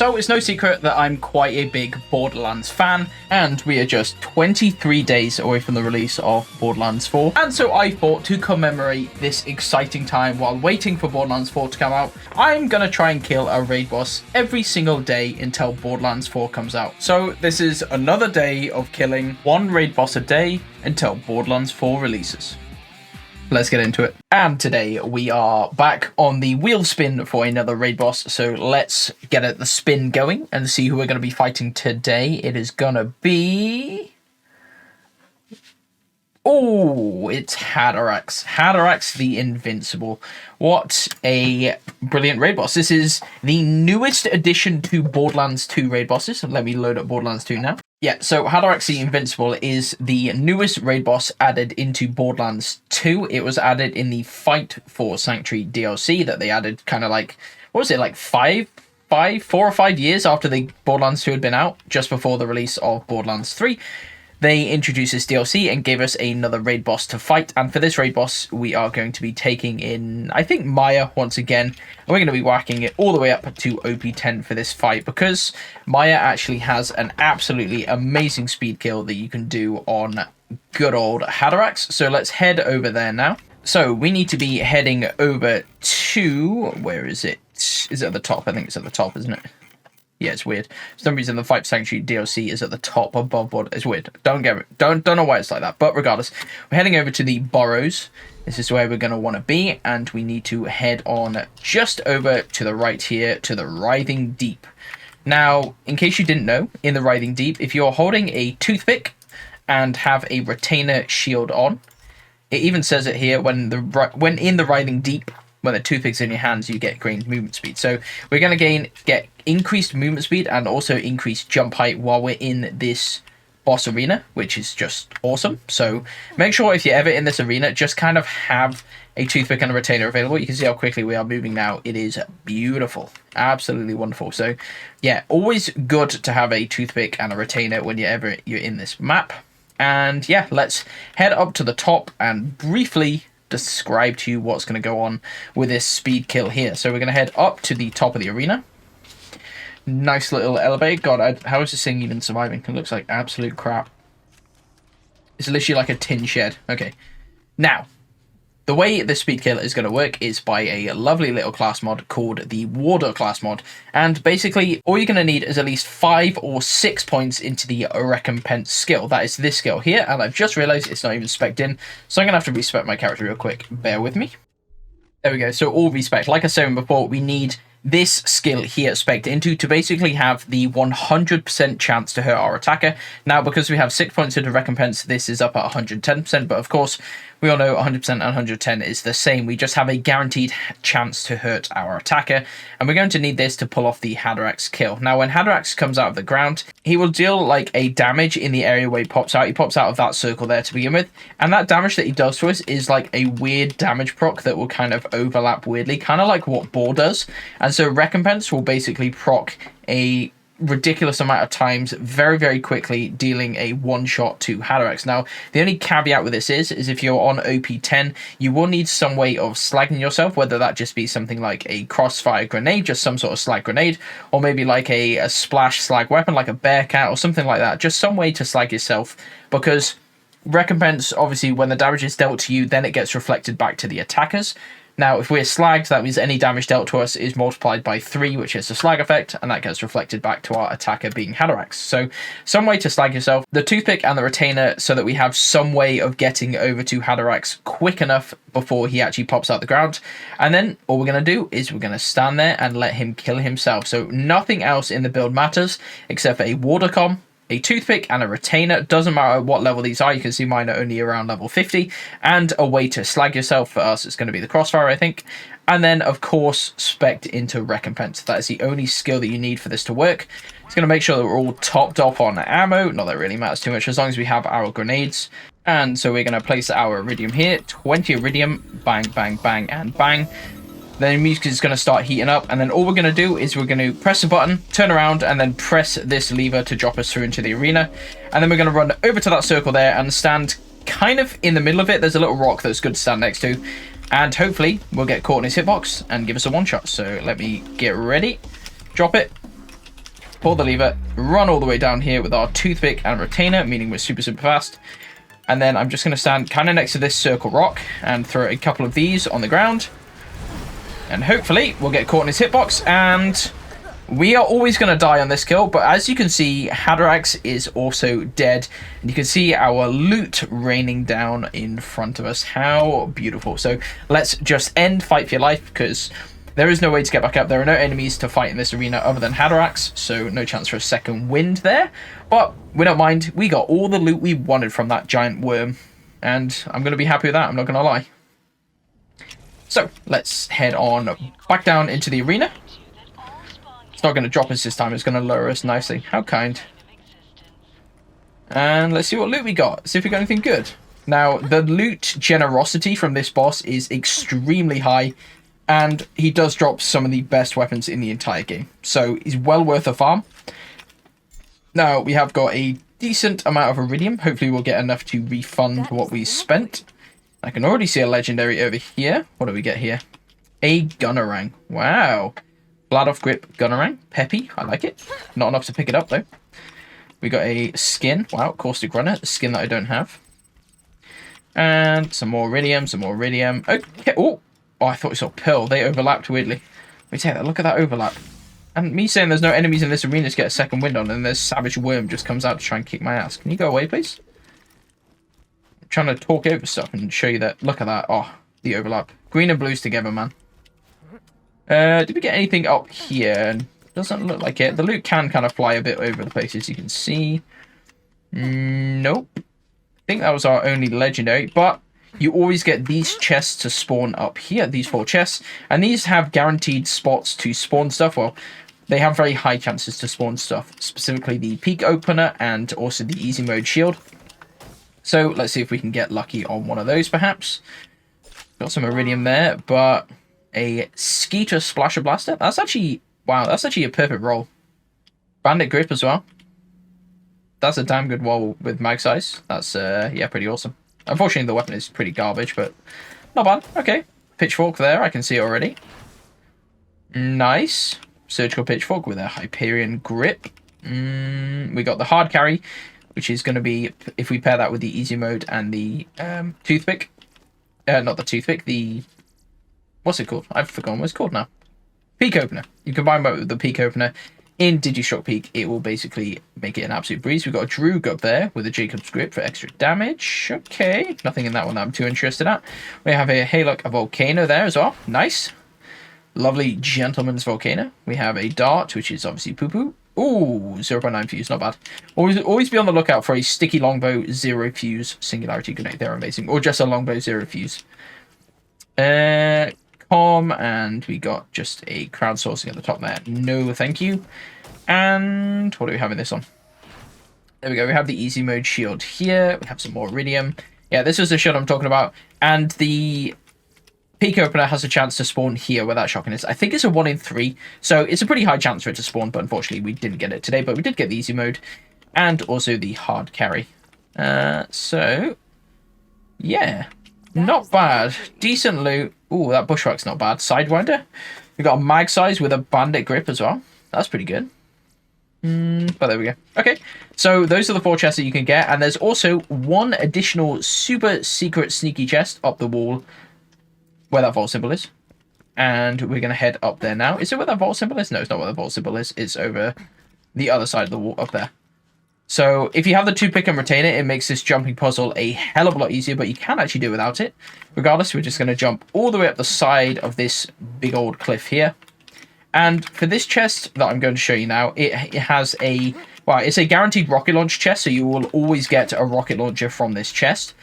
So it's no secret that I'm quite a big Borderlands fan, and we are just 23 days away from the release of Borderlands 4. And so I thought, to commemorate this exciting time while waiting for Borderlands 4 to come out, I'm gonna try and kill a raid boss every single day until Borderlands 4 comes out. So this is another day of killing one raid boss a day until Borderlands 4 releases. Let's get into it. And today we are back on the wheel spin for another raid boss. So let's get the spin going and see who we're going to be fighting today. It is going to be... Oh, it's Hadarax. Hadarax the Invincible. What a brilliant raid boss. This is the newest addition to Borderlands 2 raid bosses. Let me load up Borderlands 2 now. Yeah, so Hadarax the Invincible is the newest raid boss added into Borderlands 2. It was added in the Fight for Sanctuary DLC that they added kind of like, what was it, like 4 or 5 years after the Borderlands 2 had been out, just before the release of Borderlands 3. They introduced this DLC and gave us another raid boss to fight. And for this raid boss, we are going to be taking in, I think, Maya once again. And we're going to be whacking it all the way up to OP10 for this fight, because Maya actually has an absolutely amazing speed kill that you can do on good old Hadarax. So let's head over there now. So we need to be heading over to, where is it? Is it at the top? I think it's at the top, isn't it? Yeah, it's weird. For some reason, the Fight Sanctuary DLC is at the top above board. It's weird. Don't know why it's like that. But regardless, we're heading over to the Burrows. This is where we're going to want to be. And we need to head on just over to the right here to the Writhing Deep. Now, in case you didn't know, in the Writhing Deep, if you're holding a toothpick and have a retainer shield on, it even says it here, when in the Writhing Deep, when the toothpick's in your hands, you get gained movement speed. So we're going to get increased movement speed and also increased jump height while we're in this boss arena, which is just awesome. So make sure if you're ever in this arena, just kind of have a toothpick and a retainer available. You can see how quickly we are moving now. It is beautiful. Absolutely wonderful. So yeah, always good to have a toothpick and a retainer when you're in this map. And yeah, let's head up to the top and briefly describe to you what's going to go on with this speed kill here. So we're going to head up to the top of the arena. Nice little elevator. God, how is this thing even surviving? It looks like absolute crap. It's literally like a tin shed. Okay. Now, the way the speed kill is going to work is by a lovely little class mod called the Warder class mod. And basically, all you're going to need is at least 5 or 6 points into the recompense skill. That is this skill here. And I've just realized it's not even spec'd in. So I'm going to have to respec my character real quick. Bear with me. There we go. So all respec. Like I said before, we need this skill here spec'd into to basically have the 100% chance to hurt our attacker. Now, because we have 6 points into recompense, this is up at 110%. But of course, we all know 100% and 110 is the same. We just have a guaranteed chance to hurt our attacker. And we're going to need this to pull off the Hadarax kill. Now, when Hadarax comes out of the ground, he will deal like a damage in the area where he pops out. He pops out of that circle there to begin with. And that damage that he does to us is like a weird damage proc that will kind of overlap weirdly, kind of like what Ball does. And so recompense will basically proc a ridiculous amount of times very, very quickly, dealing a one-shot to Hadarax. Now, the only caveat with this is if you're on OP10, you will need some way of slagging yourself, whether that just be something like a crossfire grenade, just some sort of slag grenade, or maybe like a splash slag weapon, like a bearcat or something like that. Just some way to slag yourself, because recompense, obviously, when the damage is dealt to you, then it gets reflected back to the attackers. Now, if we're slagged, that means any damage dealt to us is multiplied by 3, which is the slag effect, and that gets reflected back to our attacker being Hadarax. So, some way to slag yourself. The toothpick and the retainer, so that we have some way of getting over to Hadarax quick enough before he actually pops out the ground. And then, all we're going to do is we're going to stand there and let him kill himself. So, nothing else in the build matters, except for a Warder com, a toothpick and a retainer. Doesn't matter what level these are. You can see mine are only around level 50. And a way to slag yourself. For us, it's going to be the crossfire, I think. And then, of course, spec'd into recompense. That is the only skill that you need for this to work. It's going to make sure that we're all topped up on ammo. Not that it really matters too much, as long as we have our grenades. And so we're going to place our iridium here. 20 iridium. Bang, bang, bang, and bang. Then the music is going to start heating up, and then all we're going to do is we're going to press a button, turn around, and then press this lever to drop us through into the arena. And then we're going to run over to that circle there and stand kind of in the middle of it. There's a little rock that's good to stand next to, and hopefully we'll get caught in his hitbox and give us a one-shot. So let me get ready, drop it, pull the lever, run all the way down here with our toothpick and retainer, meaning we're super, super fast. And then I'm just going to stand kind of next to this circle rock and throw a couple of these on the ground. And hopefully we'll get caught in his hitbox, and we are always going to die on this kill. But as you can see, Hadarax is also dead. And you can see our loot raining down in front of us. How beautiful. So let's just end Fight for Your Life, because there is no way to get back up. There are no enemies to fight in this arena other than Hadarax, so no chance for a second wind there. But we don't mind. We got all the loot we wanted from that giant worm, and I'm going to be happy with that, I'm not going to lie. So let's head on back down into the arena. It's not going to drop us this time. It's going to lower us nicely. How kind. And let's see what loot we got. See if we got anything good. Now, the loot generosity from this boss is extremely high. And he does drop some of the best weapons in the entire game. So he's well worth a farm. Now, we have got a decent amount of iridium. Hopefully we'll get enough to refund what we spent. I can already see a legendary over here. What do we get here? A Gunnerang. Wow. Blood off grip Gunnerang. Peppy. I like it. Not enough to pick it up, though. We got a skin. Wow. Caustic Runner. A skin that I don't have. And some more iridium. Some more iridium. Okay. Oh, I thought we saw Pearl. They overlapped weirdly. Let me take that. Look at that overlap. And me saying there's no enemies in this arena to get a second wind on, and there's Savage Worm just comes out to try and kick my ass. Can you go away, please? Trying to talk over stuff and show you that. Look at that. Oh, the overlap. Green and blues together, man. Did we get anything up here? Doesn't look like it. The loot can kind of fly a bit over the place, as you can see. Nope. I think that was our only legendary, but you always get these chests to spawn up here, these 4 chests, and these have guaranteed spots to spawn stuff. Well, they have very high chances to spawn stuff, specifically the peak opener and also the easy mode shield. So let's see if we can get lucky on one of those, perhaps. Got some iridium there, but a Skeeter Splasher Blaster. That's actually, wow, that's actually a perfect roll. Bandit Grip as well. That's a damn good roll with mag size. That's, yeah, pretty awesome. Unfortunately, the weapon is pretty garbage, but not bad. Okay. Pitchfork there, I can see already. Nice. Surgical Pitchfork with a Hyperion Grip. We got the hard carry, which is going to be, if we pair that with the easy mode and the toothpick. Not the toothpick, the... What's it called? I've forgotten what it's called now. Peak Opener. You combine both with the Peak Opener. In Digishock Peak, it will basically make it an absolute breeze. We've got a Droog up there with a Jacob's Grip for extra damage. Okay, nothing in that one that I'm too interested at. We have a Haluk, a Volcano there as well. Nice. Lovely Gentleman's Volcano. We have a Dart, which is obviously poo-poo. Ooh, 0.9 fuse, not bad. Always be on the lookout for a sticky longbow 0 fuse singularity grenade. They're amazing. Or just a longbow 0 fuse. And we got just a crowdsourcing at the top there. No, thank you. And what do we have in this one? There we go. We have the easy mode shield here. We have some more iridium. Yeah, this is the shield I'm talking about. And the peak opener has a chance to spawn here where that shotgun is. I think it's a 1 in 3. So it's a pretty high chance for it to spawn. But unfortunately, we didn't get it today. But we did get the easy mode. And also the hard carry. So, yeah. Not bad. Decent loot. Ooh, that bushwhack's not bad. Sidewinder. We've got a mag size with a bandit grip as well. That's pretty good. But there we go. Okay, so those are the 4 chests that you can get. And there's also one additional super secret sneaky chest up the wall where that vault symbol is. And we're going to head up there now. Is it where that vault symbol is? No, it's not where the vault symbol is. It's over the other side of the wall up there. So if you have the toothpick and retainer, it makes this jumping puzzle a hell of a lot easier, but you can actually do without it. Regardless, we're just going to jump all the way up the side of this big old cliff here. And for this chest that I'm going to show you now, it has a, well, it's a guaranteed rocket launch chest, so you will always get a rocket launcher from this chest.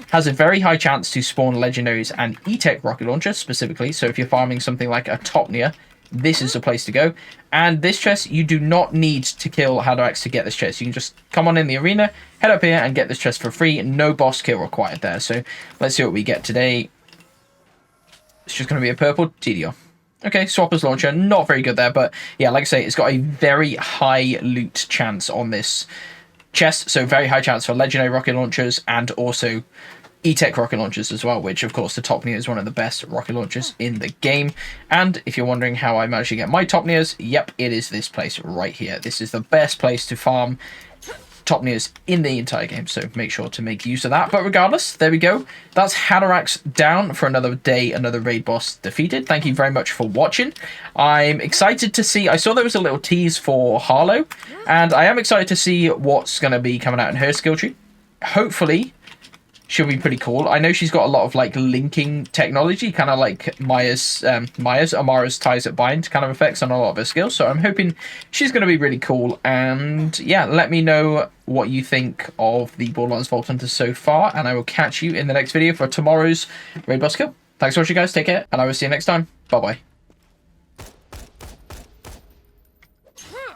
Has a very high chance to spawn legendaries and E-Tech rocket launchers specifically, so if you're farming something like a Topnia, this is the place to go. And this chest, you do not need to kill Hadarax to get this chest. You can just come on in the arena, head up here, and get this chest for free. No boss kill required there. So let's see what we get today. It's just going to be a purple TDR. Okay, Swapper's Launcher, not very good there. But yeah, like I say, it's got a very high loot chance on this chest. So very high chance for legendary rocket launchers and also E-Tech rocket launchers as well, which of course the Topnea is one of the best rocket launchers in the game. And if you're wondering how I managed to get my Topneas, yep, it is this place right here. This is the best place to farm Topneas in the entire game, so make sure to make use of that. But regardless, there we go. That's Hadarax down for another day, another raid boss defeated. Thank you very much for watching. I'm excited to see, I saw there was a little tease for Harlow, and I am excited to see what's going to be coming out in her skill tree. Hopefully she'll be pretty cool. I know she's got a lot of like linking technology, kind of like Amara's ties at bind kind of effects on a lot of her skills. So I'm hoping she's going to be really cool. And yeah, let me know what you think of the Borderlands Vault Hunters so far. And I will catch you in the next video for tomorrow's raid boss kill. Thanks for watching, guys. Take care, and I will see you next time. Bye bye.